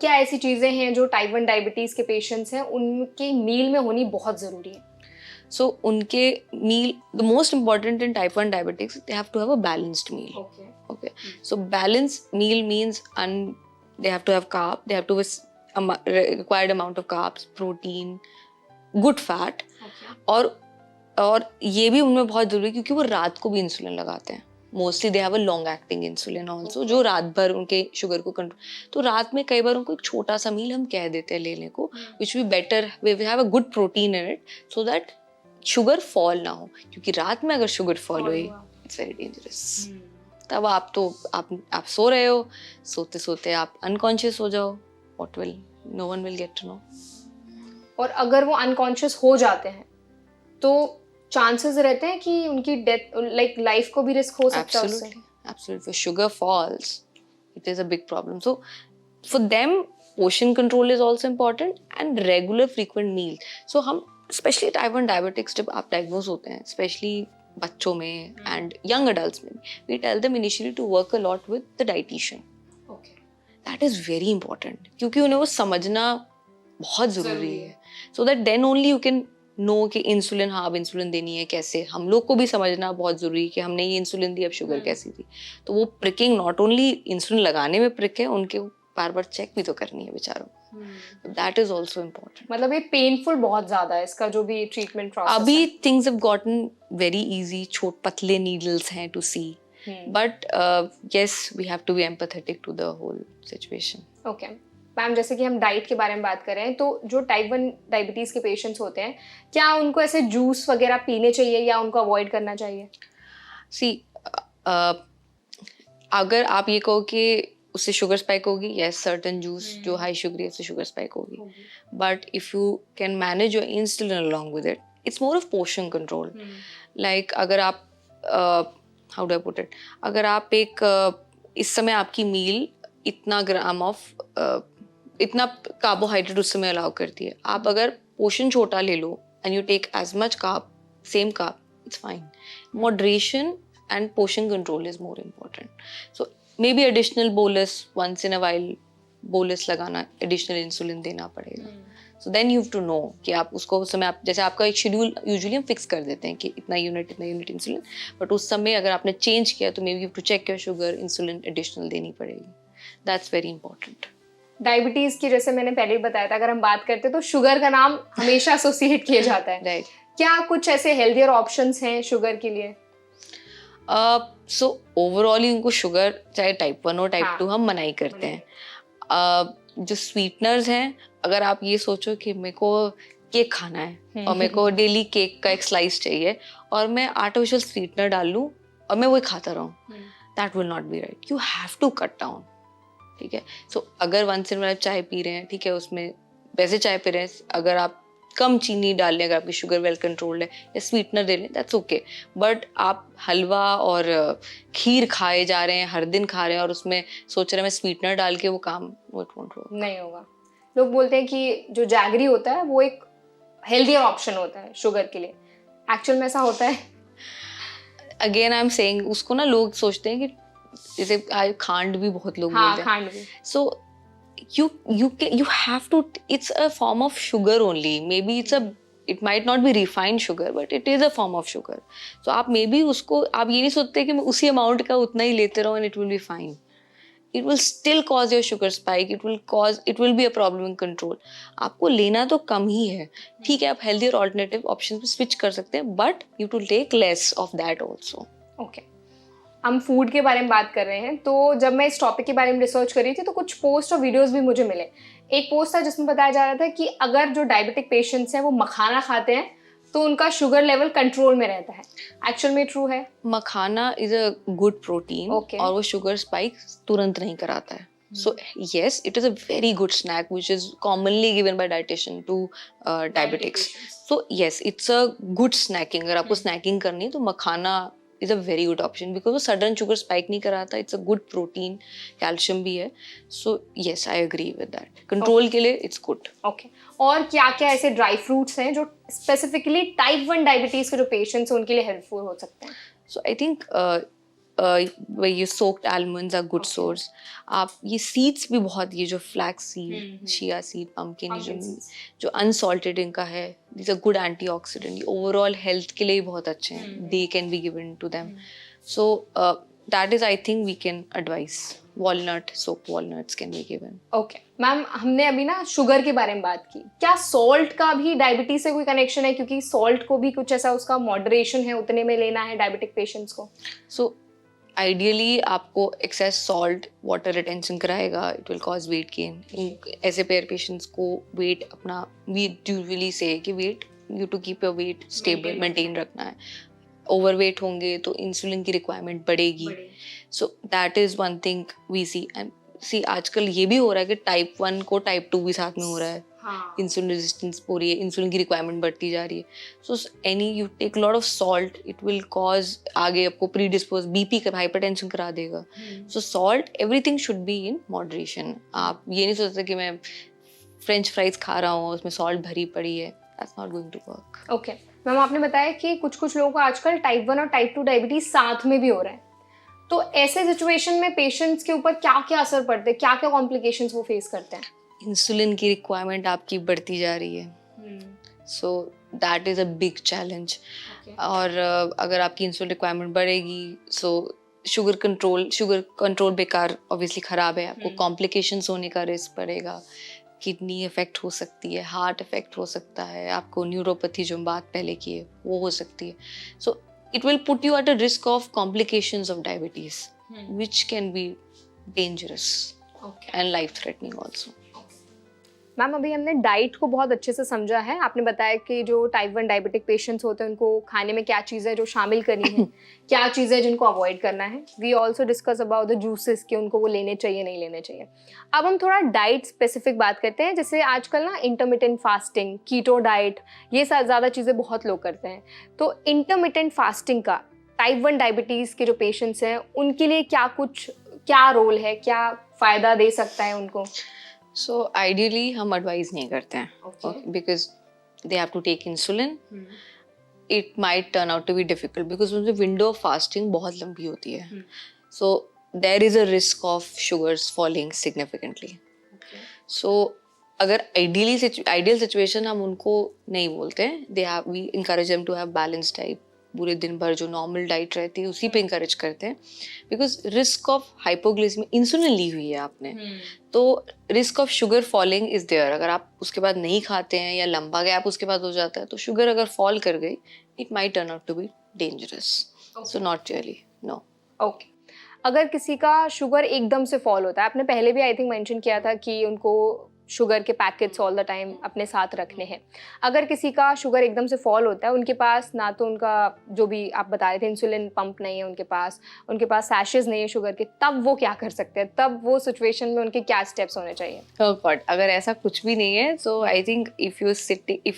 क्या ऐसी चीज़ें हैं जो टाइप 1 डायबिटीज़ के पेशेंट्स हैं उनके मील में होनी बहुत ज़रूरी है? So उनके meal, the most important in type 1 diabetics, they have to have a balanced meal. Okay. So balanced meal means they have to have carb, they have to have required amount of carbs, protein, good fat. और ये भी उनमें बहुत जरूरी है क्योंकि वो रात को भी इंसुलिन लगाते हैं. Mostly they have a long acting insulin also जो रात भर उनके शुगर को कंट्रोल. तो रात में कई बार उनको एक छोटा सा मील हम कह देते हैं लेने को, which be better, we have a good protein in it so that sugar fall ना हो. क्योंकि रात में अगर शुगर फॉल हुई, इट्स वेरी डेंजरस. तब आप सो रहे हो, सोते सोते आप अनकॉन्शियस हो जाओ, what will, no one will get to know. और अगर वो अनकॉन्शियस हो जाते हैं तो चांसेस रहते हैं कि उनकी डेथ, लाइक लाइफ को भी रिस्क हो सकता है उससे. Absolutely. If sugar falls, it is a big problem. So for them, portion control is also important and regular frequent meal. So हम especially type 1 diabetics जब आप diagnose होते हैं, especially बच्चों में and young adults में, we tell them initially to work a lot with the dietitian. Okay. That is very important क्योंकि उन्हें वो समझना बहुत ज़रूरी है. So that then only you can know कि इंसुलिन, हाँ अब इंसुलिन देनी है कैसे. हम लोग को भी समझना बहुत ज़रूरी है कि हमने ये इंसुलिन दी, अब शुगर कैसी थी. तो वो प्रिकिंग नॉट ओनली इंसुलिन लगाने में प्रिक है, उनके बार बार चेक भी तो करनी है बेचारों. That is also important. मतलब ये पेनफुल बहुत ज़्यादा है इसका जो भी ट्रीटमेंट प्रोसेस. अभी things have gotten very easy, पतले नीडल्स हैं to see, but yes we have to be empathetic to the whole situation. Okay ma'am, जैसे कि हम डाइट के बारे में बात कर रहे हैं, तो जो टाइप 1 डायबिटीज़ के पेशेंट्स होते हैं, क्या उनको ऐसे जूस वगैरह पीने चाहिए या उनको अवॉइड करना चाहिए? सी अगर आप ये कहो कि उससे शुगर स्पाइक होगी, यस सर्टेन जूस जो हाई शुगर है उससे शुगर स्पाइक होगी, but if you can manage your insulin along with it, it's more of portion control. Like अगर आप how do I put it, अगर आप इस समय आपकी मील इतना ग्राम ऑफ इतना कार्बोहाइड्रेट उस समय अलाउ करती है, आप अगर पोर्शन छोटा ले लो and you take as much carb, same carb, it's fine. Moderation and portion control is more important. So may be additional bolus, once in a while bolus लगाना, एडिशनल इंसुलिन देना पड़ेगा. So then you have to know कि आप उसको उस समय, आप जैसे आपका एक शेड्यूल यूजुअली हम फिक्स कर देते हैं कि इतना यूनिट इंसुलिन, बट उस समय अगर आपने चेंज किया तो maybe you have to check your sugar, insulin additional देनी पड़ेगी. That's very important. डायबिटीज की जैसे मैंने पहले ही बताया था, अगर हम बात करते हैं तो शुगर का नाम हमेशा एसोसिएट किया जाता है. राइट. क्या कुछ ऐसे हेल्दियर ऑप्शंस हैं शुगर के लिए? सो ओवरऑल उनको शुगर चाहे टाइप 1 और टाइप 2 हम मना ही करते हैं. जो स्वीटनर्स हैं, अगर आप ये सोचो कि मेरे को केक खाना है और मेरे को डेली केक का एक स्लाइस चाहिए और मैं आर्टिफिशियल स्वीटनर डाल लूँ और मैं वही खाता रहूँ, that will not be right. You have to cut down. ठीक है. सो अगर वंस इन वाइल चाय पी रहे हैं, ठीक है, उसमें वैसे चाय पी रहे हैं, अगर आप कम चीनी डाल लें, अगर आपकी शुगर वेल कंट्रोल्ड है, या स्वीटनर दे लें, दैट्स ओके. बट आप हलवा और खीर खाए जा रहे हैं, हर दिन खा रहे हैं और उसमें सोच रहे हैं मैं स्वीटनर डाल के वो काम नहीं होगा. लोग बोलते हैं कि जो जैगरी होता है वो एक हेल्दियर ऑप्शन होता है शुगर के लिए. एक्चुअल में ऐसा होता है? अगेन आई एम सेइंग, उसको ना लोग सोचते हैं कि जैसे खांड भी बहुत लोग बोलते हैं. खांड भी. सो you have to, it's a form of sugar only, maybe it might not be refined sugar but it is a form of sugar. So आप maybe उसको, आप ये नहीं सोचते कि मैं उसी अमाउंट का उतना ही लेते रहूं and it will be fine. It will still cause your sugar spike, it will be a problem in control. आपको लेना तो कम ही है, ठीक है, आप healthier alternative options पे switch कर सकते हैं, but you have to take less of that also. Okay. हम फूड के बारे में बात कर रहे हैं, तो जब मैं इस टॉपिक के बारे में रिसर्च कर रही थी तो कुछ पोस्ट और वीडियोस भी मुझे मिले. एक पोस्ट था जिसमें बताया जा रहा था कि अगर जो डायबिटिक पेशेंट्स हैं वो मखाना खाते हैं तो उनका शुगर लेवल कंट्रोल में रहता है. एक्चुअल में ट्रू है? मखाना इज अ गुड प्रोटीन और वो शुगर स्पाइक तुरंत नहीं कराता है. So yes, it is a very good snack which is commonly given by dietitian to diabetics. So yes, it's a good snacking. अगर आपको snacking करनी है तो मखाना is a very good option because वो sudden sugar spike नहीं कराता. It's a good protein, calcium भी है. So yes, I agree with that. Control के लिए it's good. Okay. और क्या क्या ऐसे ड्राई फ्रूट्स हैं जो स्पेसिफिकली टाइप 1 डायबिटीज के जो पेशेंट्स हैं उनके लिए हेल्पफुल हो सकते हैं? So I think ये soaked almonds are good source. आप ये सीड्स भी बहुत, ये जो flax seed, chia seed, pumpkin, जो अनसॉल्टेड इनका है, these are good antioxidant. Overall health के लिए बहुत अच्छे हैं. They can be given to them. So that is, I think, we can advice. Walnut, soaked walnuts can be given. Okay ma'am, हमने अभी ना शुगर के बारे में बात की. क्या सॉल्ट का भी डायबिटीज से कोई कनेक्शन है? क्योंकि सॉल्ट को भी कुछ ऐसा उसका मॉडरेशन है, उतने में लेना है डायबिटिक पेशेंट्स को. सो आइडियली आपको एक्सेस सॉल्ट वाटर रिटेंशन कराएगा. It will cause weight gain. ऐसे पेयर पेशेंट्स को वेट अपना, वी यूजुअली से कि weight, you to keep your weight stable, maintain रखना है. ओवरवेट होंगे तो इंसुलिन की रिक्वायरमेंट बढ़ेगी. So that is one thing we see. And see आजकल ये भी हो रहा है कि टाइप 1 को टाइप 2 भी साथ में हो रहा है. इंसुलिन रेजिस्टेंस हो रही है, इंसुलिन की रिक्वायरमेंट बढ़ती जा रही है. So any you take lot of salt, it will cause आगे आपको प्री डिस्पोज बीपी का, हाइपरटेंशन करा देगा. So salt, everything should be in moderation. आप ये नहीं सोचते कि मैं फ्रेंच फ्राइज खा रहा हूँ उसमें सॉल्ट भरी पड़ी है. That's not going to work. Okay ma'am, आपने बताया कि कुछ कुछ लोगों को आजकल टाइप 1 और टाइप 2 डायबिटीज साथ में भी हो रहा है. तो ऐसे सिचुएशन में पेशेंट्स के ऊपर क्या क्या असर पड़ते हैं, क्या क्या कॉम्प्लिकेशंस वो फेस करते हैं? इंसुलिन की रिक्वायरमेंट आपकी बढ़ती जा रही है. So that is a big challenge. और अगर आपकी इंसुलिन रिक्वायरमेंट बढ़ेगी, सो शुगर कंट्रोल बेकार, ऑब्वियसली ख़राब है. आपको कॉम्प्लिकेशंस होने का रिस्क बढ़ेगा. किडनी इफेक्ट हो सकती है, हार्ट इफेक्ट हो सकता है, आपको न्यूरोपैथी, जो बात पहले की है, वो हो सकती है. सो it will put you at a risk of complications of diabetes, which can be dangerous and life threatening also. Ma'am, अभी हमने डाइट को बहुत अच्छे से समझा है. आपने बताया कि जो टाइप 1 डायबिटिक पेशेंट्स होते हैं उनको खाने में क्या चीज़ें जो शामिल करनी है, क्या चीज़ें जिनको अवॉइड करना है. We also discuss about the juices कि उनको वो लेने चाहिए नहीं लेने चाहिए. अब हम थोड़ा डाइट स्पेसिफिक बात करते हैं. जैसे आजकल ना इंटरमिटेंट फास्टिंग, कीटो डाइट, ये ज़्यादा चीज़ें बहुत लोग करते हैं. तो इंटरमिटेंट फास्टिंग का टाइप 1 डायबिटीज़ के जो पेशेंट्स हैं उनके लिए क्या रोल है, क्या फ़ायदा दे सकता है उनको? सो आइडियली हम एडवाइस नहीं करते हैं, because they have to take insulin. It might turn out to be difficult because उनकी विंडो ऑफ फास्टिंग बहुत लंबी होती है. So there is a risk of sugars falling significantly. So अगर आइडियल सिचुएशन हम उनको नहीं बोलते हैं. We encourage them to have balance diet. पूरे दिन भर जो नॉर्मल डाइट रहती है उसी पे इंकरेज करते हैं. Because risk of hypoglycaemia, insulin ली हुई है आपने, तो risk of sugar falling is there. अगर आप उसके बाद नहीं खाते हैं या लंबा गैप उसके बाद हो जाता है, तो शुगर अगर फॉल कर गई, it might turn out to be dangerous. So not really, no. Okay. अगर किसी का शुगर एकदम से फॉल होता है, आपने पहले भी आई थिंक मेंशन किया था कि उनको शुगर के पैकेट्स ऑल द टाइम अपने साथ रखने हैं. अगर किसी का शुगर एकदम से फॉल होता है, उनके पास ना तो उनका जो भी आप बता रहे थे इंसुलिन पंप नहीं है उनके पास सैशेस नहीं है शुगर के, तब वो क्या कर सकते हैं? तब वो सिचुएशन में उनके क्या स्टेप्स होने चाहिए? गॉड, अगर ऐसा कुछ भी नहीं है, so I think if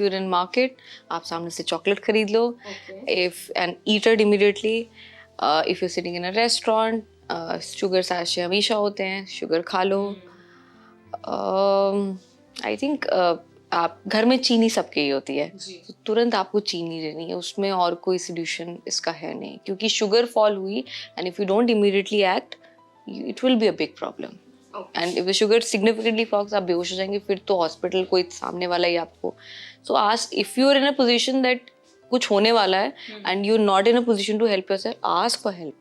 you in market, आप सामने से चॉकलेट खरीद लो. If and eat it immediately. If you sitting in a restaurant, sugar sachet हमेशा होते हैं, शुगर खा लो. आई थिंक आप घर में चीनी सबके ही होती है, तो तुरंत आपको चीनी लेनी है. उसमें और कोई सोल्यूशन इसका है नहीं, क्योंकि शुगर फॉल हुई and if you don't immediately act, it will be a big problem. And if sugar significantly falls, आप बेहोश हो जाएंगे, फिर तो हॉस्पिटल कोई सामने वाला ही आपको. So ask, if you are in a position दैट कुछ होने वाला है and you are not in a position to help yourself, ask for help.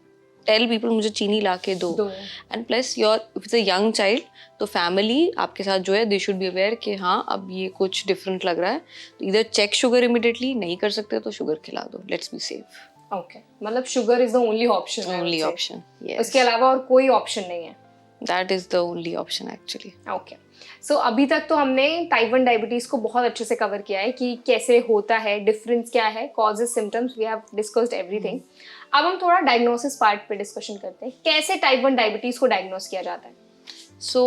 Tell people मुझे चीनी ला के दो. And plus your if it's a young child, तो फैमिली आपके साथ जो है, दे शुड बी अवेयर कि हाँ अब ये कुछ डिफरेंट लग रहा है, तो इधर चेक शुगर इमीडिएटली, नहीं कर सकते तो शुगर खिला दो. Let's be safe. ओके, मतलब sugar is the only option. Only option, yes. उसके अलावा और कोई ऑप्शन नहीं है. That is the only option actually. Okay. So अभी तक तो हमने टाइप 1 डायबिटीज को बहुत अच्छे से कवर किया है कि कैसे होता है, डिफरेंस क्या है, causes, symptoms, we have discussed everything. अब हम थोड़ा डायग्नोसिस पार्ट पे डिस्कशन करते हैं. कैसे टाइप 1 डायबिटीज को डायग्नोस किया जाता है? So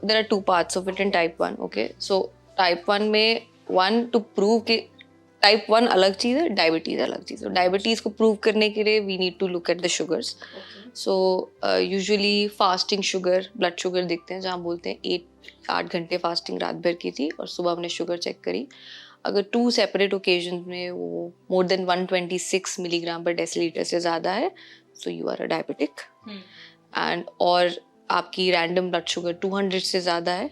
there are two parts of it in type 1. Okay, so type 1 में one to prove कि type 1 अलग चीज़ है, डायबिटीज़ अलग चीज़ है. डायबिटीज़ को प्रूव करने के लिए we need to look at the sugars. So usually fasting sugar, blood sugar देखते हैं, जहाँ बोलते हैं 8 घंटे फास्टिंग रात भर की थी और सुबह हमने शुगर चेक करी. अगर 2 सेपरेट ओकेजन में वो मोर देन 126 मिलीग्राम पर डेसीलीटर से ज़्यादा है, so you are a diabetic. And और आपकी random blood sugar 200 से ज़्यादा है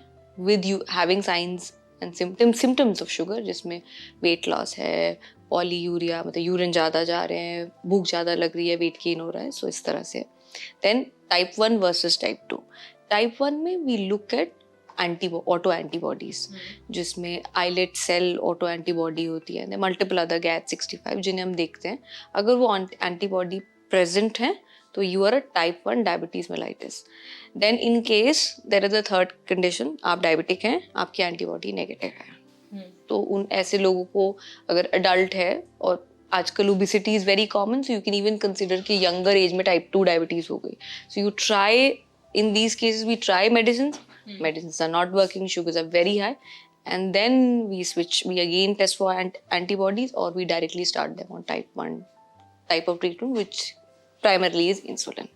with you having signs and symptoms of sugar, जिसमें weight loss है, polyuria मतलब यूरिन ज़्यादा जा रहे हैं, भूख ज़्यादा लग रही है, weight gain हो रहा है, so इस तरह से. Then type 1 versus type 2. Type 1 में we look at auto antibodies, जिसमें islet cell auto antibody होती है, मल्टीपल अदर GAT65 जिन्हें हम देखते हैं. अगर वो antibody present है तो you are a type 1 diabetes mellitus. Then in case there is a third condition, आप diabetic हैं, आपकी antibody negative है. तो उन ऐसे लोगों को अगर adult है और आजकल obesity is very common, so you can even consider कि younger age में type 2 diabetes हो गई. So you try, in these cases we try medicines. Medicines are not working, sugars are very high, and then we again test for antibodies, or we directly start them on type 1 type of treatment, which primarily is insulin.